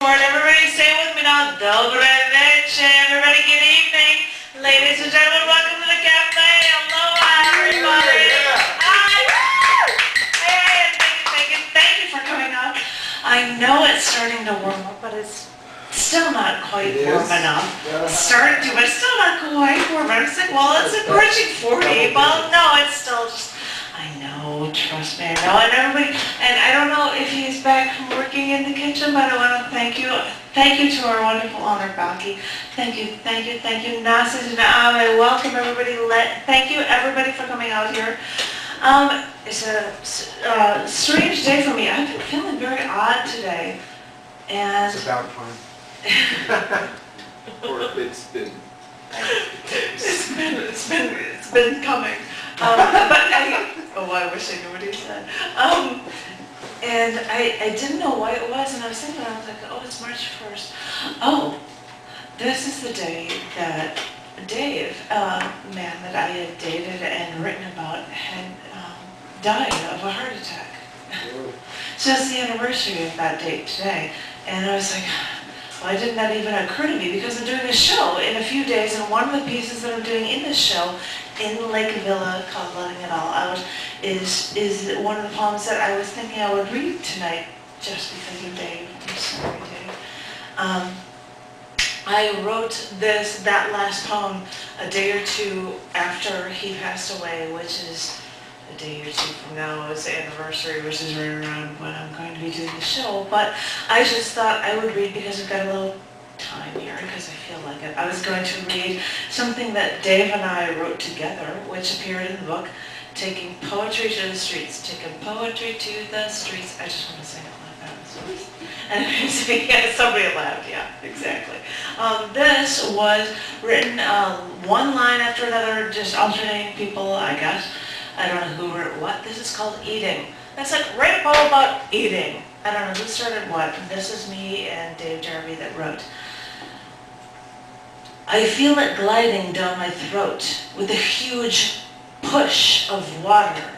for it. Everybody stay with me now. Dobre večer. Everybody, good evening. Ladies and gentlemen, welcome to the cafe. Aloha, everybody. Hey, thank you for coming out. I know it's starting to warm up, but it's still not quite warm enough. Starting to, but still not quite warm. I was like, well, it's approaching 40. Well, no, it's still just, I know, trust me, I know. And everybody, and I don't know if he's back from working in the kitchen, but I want to thank you. Thank you to our wonderful owner, Baki. Thank you. Nasa Ave, welcome everybody. Thank you everybody for coming out here. It's a strange day for me. I've been feeling very odd today. And it's about time. Or it's been coming. I wish I knew what he said. And I didn't know why it was, and I was thinking, I was like, oh, it's March 1st. Oh, this is the day that Dave, man that I had dated and written about, had died of a heart attack. So it's the anniversary of that date today. And I was like, why didn't that even occur to me? Because I'm doing a show in a few days, and one of the pieces that I'm doing in this show in Lake Villa called Letting It All Out is one of the poems that I was thinking I would read tonight just because of Dave. I'm sorry, Dave. I wrote that last poem a day or two after he passed away, which is a day or two from now is the anniversary, which is right around when I'm going to be doing the show. But I just thought I would read because I've got a little time here, because I feel like it. I was going to read something that Dave and I wrote together, which appeared in the book, Taking Poetry to the Streets. Taking Poetry to the Streets. I just want to sing it like that. And yeah, somebody laughed, yeah, exactly. This was written one line after another, just alternating people, I guess. I don't know who wrote what. This is called Eating. That's like write a poem about eating. I don't know who started what. This is me and Dave Jarvie that wrote. I feel it gliding down my throat with a huge push of water,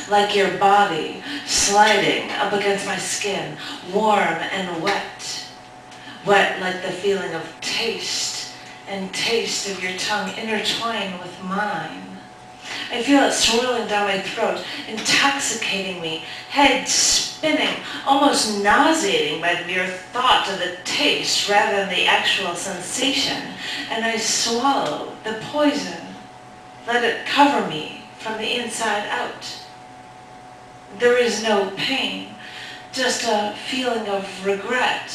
like your body sliding up against my skin, warm and wet. Wet like the feeling of taste, and taste of your tongue intertwined with mine. I feel it swirling down my throat, intoxicating me, head spinning, almost nauseating by the mere thought of the taste rather than the actual sensation. And I swallow the poison, let it cover me from the inside out. There is no pain, just a feeling of regret.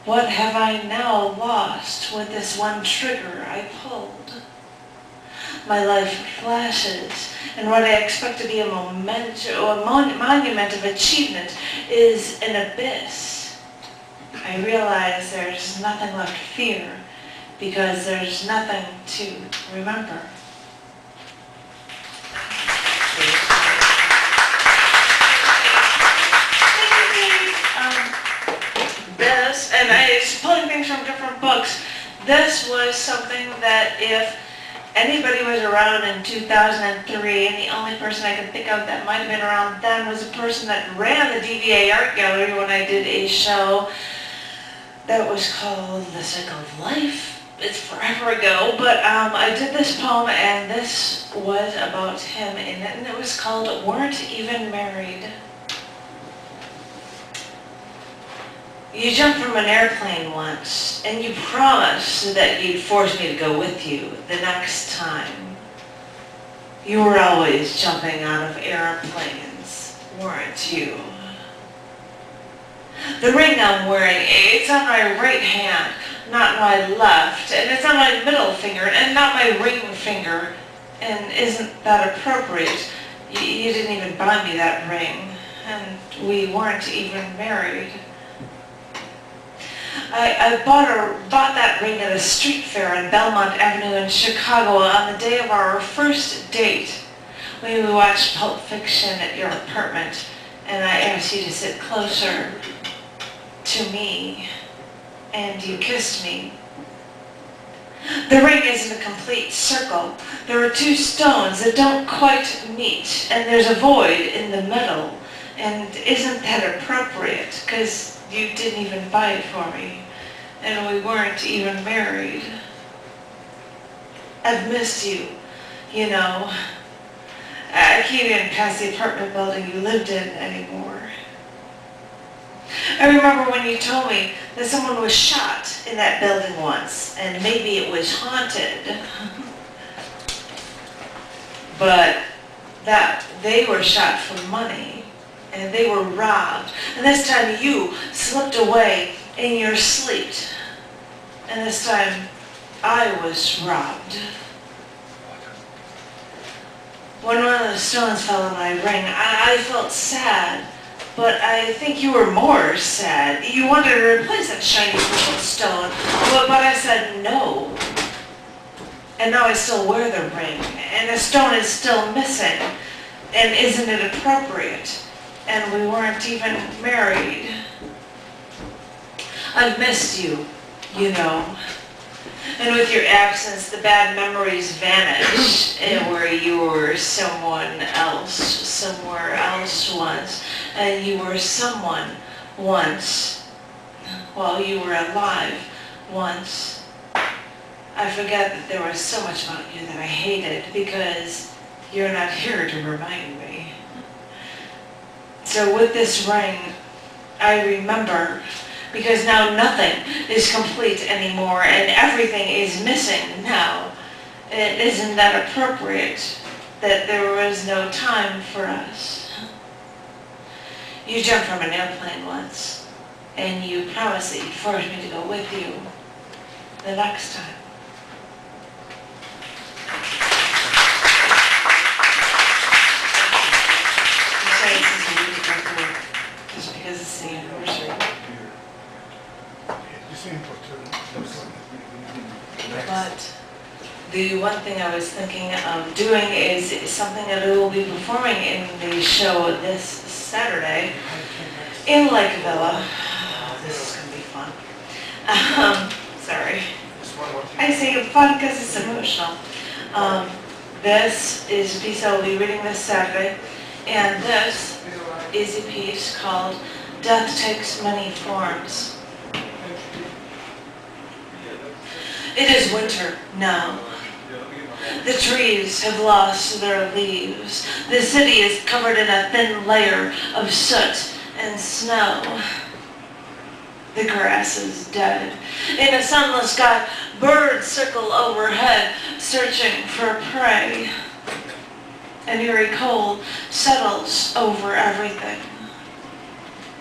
What have I now lost with this one trigger I pulled? My life flashes, and what I expect to be a monument of achievement is an abyss. I realize there's nothing left to fear, because there's nothing to remember. This, and I was pulling things from different books, this was something that if anybody was around in 2003, and the only person I can think of that might have been around then was a person that ran the DVA Art Gallery when I did a show that was called The Cycle of Life. It's forever ago, but I did this poem, and this was about him in it, and it was called Weren't Even Married. You jumped from an airplane once, and you promised that you'd force me to go with you the next time. You were always jumping out of airplanes, weren't you? The ring I'm wearing, it's on my right hand, not my left, and it's on my middle finger, and not my ring finger. And isn't that appropriate? You didn't even buy me that ring, and we weren't even married. I bought that ring at a street fair on Belmont Avenue in Chicago on the day of our first date, when we watched Pulp Fiction at your apartment, and I asked you to sit closer to me, and you kissed me. The ring isn't a complete circle. There are two stones that don't quite meet, and there's a void in the middle. And isn't that appropriate? Because You didn't even buy it for me, and we weren't even married. I've missed you, you know. I can't even pass the apartment building you lived in anymore. I remember when you told me that someone was shot in that building once, and maybe it was haunted. But that they were shot for money, and they were robbed. And this time you slipped away in your sleep. And this time I was robbed. When one of the stones fell on my ring, I felt sad, but I think you were more sad. You wanted to replace that shiny purple stone, but I said no. And now I still wear the ring, and the stone is still missing. And isn't it appropriate? And we weren't even married. I've missed you, you know. And with your absence, the bad memories vanish, and where you were someone else, somewhere else once, and you were someone once, while you were alive once. I forget that there was so much about you that I hated, because you're not here to remind me. So with this ring, I remember, because now nothing is complete anymore and everything is missing now. And isn't that appropriate that there was no time for us? You jumped from an airplane once, and you promised that you'd force me to go with you the next time. Besides, this is a week record, just because it's the anniversary. But the one thing I was thinking of doing is something that we will be performing in the show this Saturday in Lake Villa. Oh, this is going to be fun. Sorry. I say fun because it's emotional. This is a piece I will be reading this Saturday, and this is a piece called Death Takes Many Forms. It is winter now. The trees have lost their leaves. The city is covered in a thin layer of soot and snow. The grass is dead. In a sunless sky, birds circle overhead, searching for prey. An eerie cold settles over everything.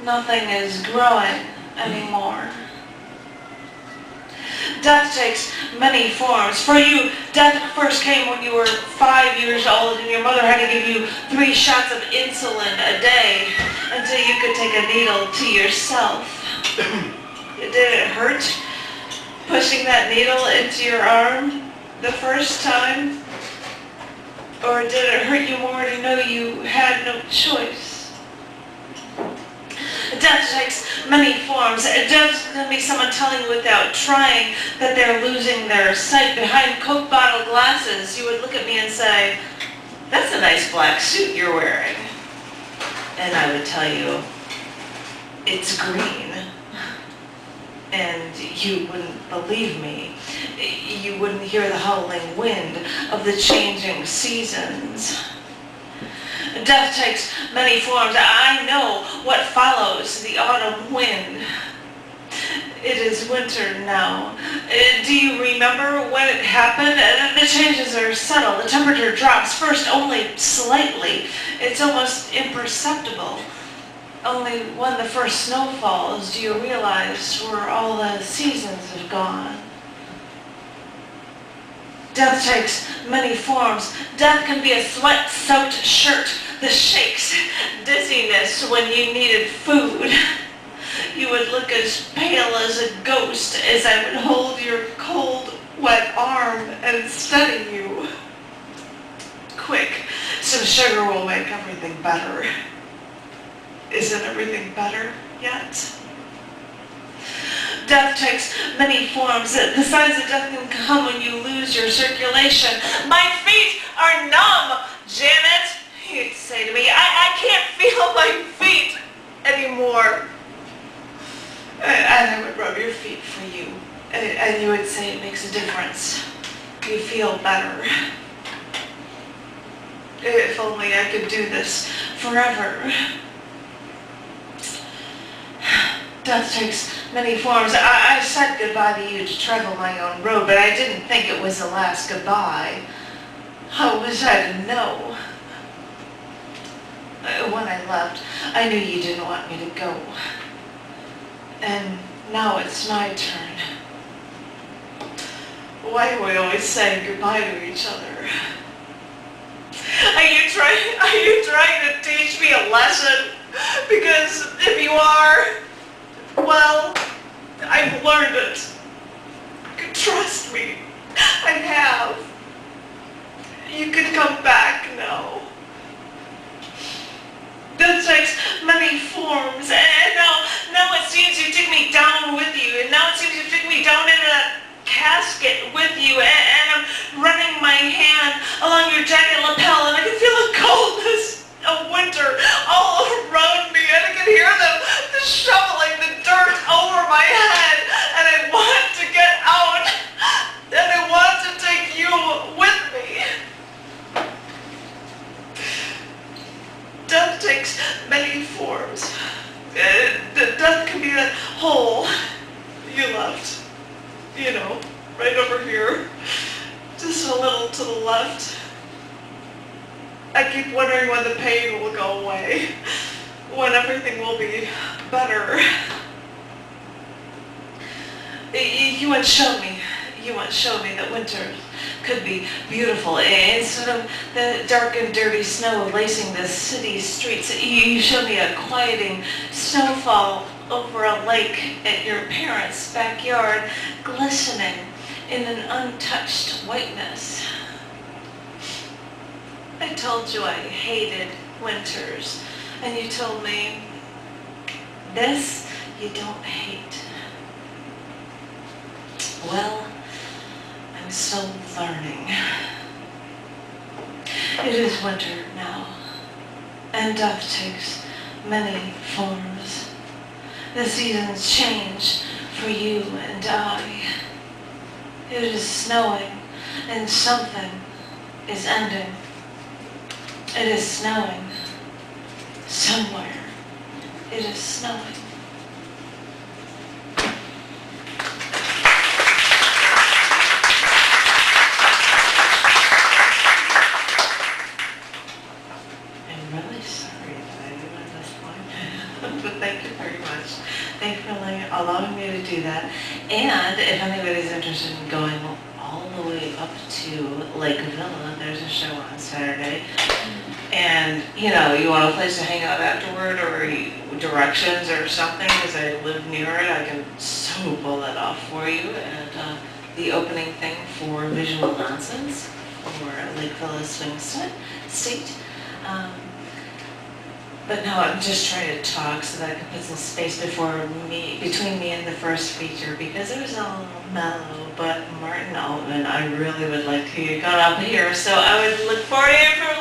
Nothing is growing anymore. Death takes many forms. For you, death first came when you were 5 years old and your mother had to give you 3 shots of insulin a day until you could take a needle to yourself. Did it hurt pushing that needle into your arm the first time? Or did it hurt you more to know you had no choice? Death takes many forms. Death can be someone telling you without trying that they're losing their sight behind Coke bottle glasses. You would look at me and say, "That's a nice black suit you're wearing." And I would tell you, "It's green." And you wouldn't believe me. You wouldn't hear the howling wind of the changing seasons. Death takes many forms. I know what follows the autumn wind. It is winter now. Do you remember when it happened? The changes are subtle. The temperature drops first only slightly. It's almost imperceptible. Only when the first snow falls do you realize where all the seasons have gone. Death takes many forms. Death can be a sweat-soaked shirt, the shakes, dizziness when you needed food. You would look as pale as a ghost as I would hold your cold, wet arm and study you. Quick, some sugar will make everything better. Isn't everything better yet? Death takes many forms. The signs of death can come when you lose your circulation. "My feet are numb, Janet," he'd say to me. I can't feel my feet anymore. And I would rub your feet for you. And you would say it makes a difference. You feel better. If only I could do this forever. Death takes many forms. I said goodbye to you to travel my own road, but I didn't think it was the last goodbye. How was I to know? When I left, I knew you didn't want me to go. And now it's my turn. Why do we always say goodbye to each other? Are you trying to teach me a lesson? Because if you are, well, I've learned it. Trust me, I have. You can come back now. Death takes many forms, and now it seems you took me down with you, and now it seems you took me down into that casket with you, and I'm running my hand along your jacket lapel, and I can feel the coldness of winter all around me, and I can hear them shoveling the dirt over my head, and I want to get out, and I want to take you with me. Death takes many forms. Death can be that hole you left, you know, right over here, just a little to the left. I keep wondering when the pain will go away, when everything will be better. You once showed me that winter could be beautiful. Instead of the dark and dirty snow lacing the city streets, you showed me a quieting snowfall over a lake at your parents' backyard, glistening in an untouched whiteness. I told you I hated winters, and you told me, this you don't hate. Well, I'm still learning. It is winter now, and death takes many forms. The seasons change for you and I. It is snowing, and something is ending. It is snowing somewhere. It is snowing. Thank you very much. Thank you for allowing me to do that. And if anybody's interested in going all the way up to Lake Villa, there's a show on Saturday. And, you know, you want a place to hang out afterward or directions or something, because I live near it, I can so pull that off for you. And the opening thing for Visual Nonsense for Lake Villa Swing State. But now I'm just trying to talk so that I can put some space between me and the first feature, because it was all mellow, but Martin Altman, I really would like to get up here, so I would look forward to hearing from